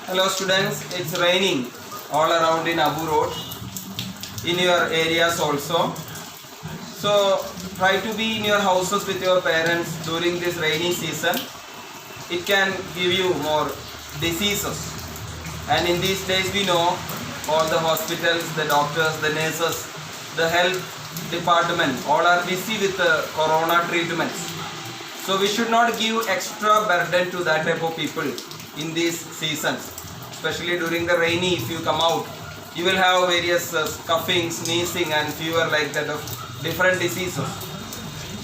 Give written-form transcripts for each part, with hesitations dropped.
Hello students, it's raining all around in Abu Road, in your areas also. So try to be in your houses with your parents during this rainy season. It can give you more diseases. And in these days we know all the hospitals, the doctors, the nurses, the health department all are busy with the corona treatments. So we should not give extra burden to that type of people in these seasons. Especially during the rainy, if you come out, you will have various coughing, sneezing and fever like that of different diseases.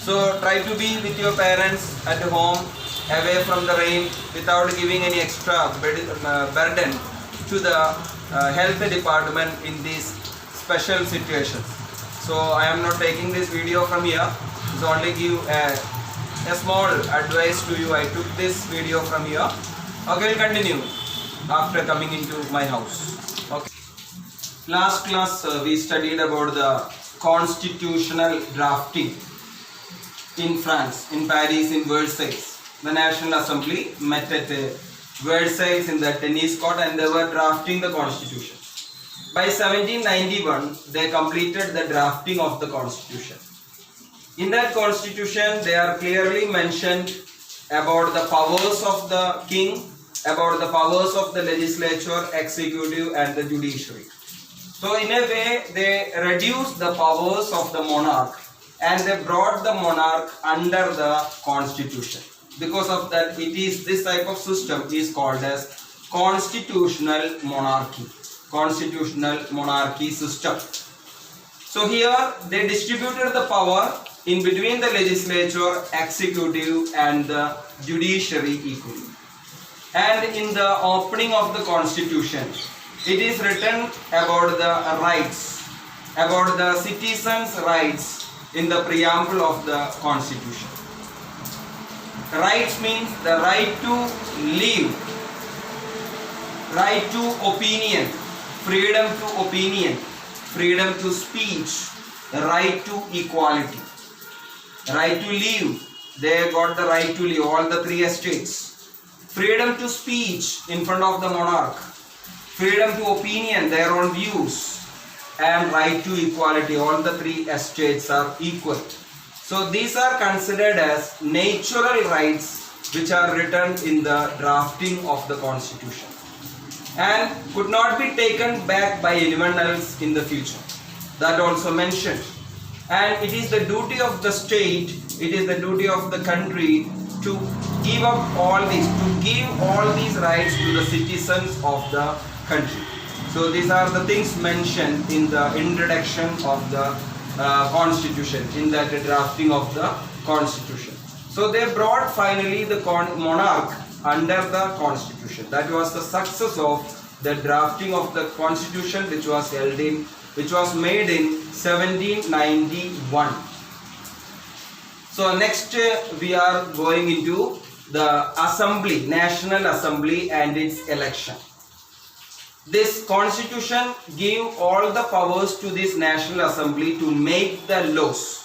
So try to be with your parents at home, away from the rain, without giving any extra burden to the health department in these special situations. So I am not taking this video from here, it's only give a small advice to you. I took this video from here. Okay, we'll continue after coming into my house. Okay. Last class we studied about the constitutional drafting in France, in Paris, in Versailles. The National Assembly met at Versailles in the tennis court and they were drafting the constitution. By 1791, they completed the drafting of the constitution. In that constitution, they are clearly mentioned about the powers of the king, about the powers of the legislature, executive and the judiciary. So in a way, they reduced the powers of the monarch and they brought the monarch under the constitution. Because of that, it is this type of system is called as constitutional monarchy. Constitutional monarchy system. So here they distributed the power in between the legislature, executive and the judiciary equally. And in the opening of the constitution, it is written about the rights, about the citizens' rights in the preamble of the constitution. Rights means the right to live, right to opinion, freedom to opinion, freedom to speech, the right to equality, right to live, they got the right to live, all the three estates. Freedom to speech in front of the monarch, freedom to opinion, their own views, and right to equality, all the three estates are equal. So these are considered as natural rights which are written in the drafting of the constitution and could not be taken back by anyone else in the future. That also mentioned. And it is the duty of the state, it is the duty of the country to give up all these, to give all these rights to the citizens of the country. So these are the things mentioned in the introduction of the constitution, in that drafting of the constitution. So they brought finally the monarch under the constitution. That was the success of the drafting of the constitution which was made in 1791. So next we are going into the assembly, National Assembly and its election. This constitution gave all the powers to this National Assembly to make the laws.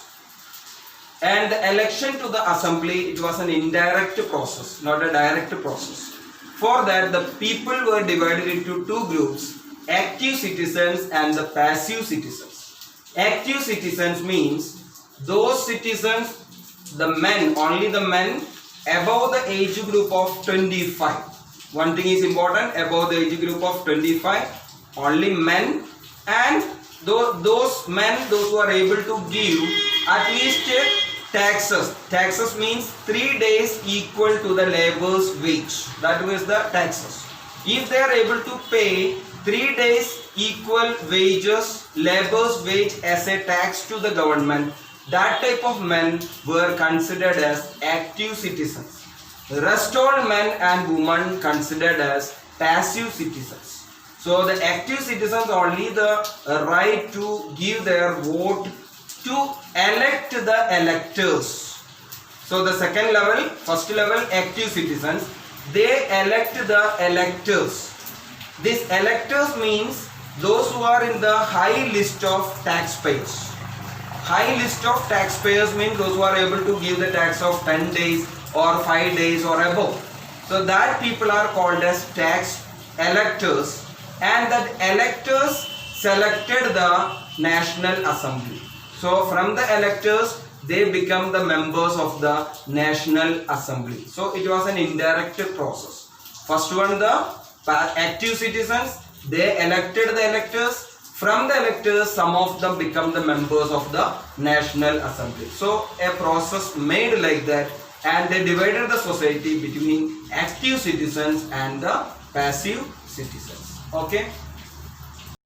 And the election to the assembly, it was an indirect process, not a direct process. For that, the people were divided into two groups, active citizens and the passive citizens. Active citizens means those citizens, the men, only the men above the age group of 25. One thing is important, above the age group of 25, only men, and those men, those who are able to give at least taxes. Taxes means 3 days equal to the labor's wage. That was the taxes. If they are able to pay 3 days equal wages, labor's wage as a tax to the government, that type of men were considered as active citizens. The rest all men and women considered as passive citizens. So the active citizens only the right to give their vote to elect the electors. So the second level, first level active citizens, they elect the electors. These electors means those who are in the high list of taxpayers. High list of taxpayers means those who are able to give the tax of 10 days or 5 days or above. So that people are called as tax electors, and that electors selected the National Assembly. So from the electors they become the members of the National Assembly. So it was an indirect process. First one, the active citizens, they elected the electors. From the electors, some of them become the members of the National Assembly. So a process made like that, and they divided the society between active citizens and the passive citizens. Okay.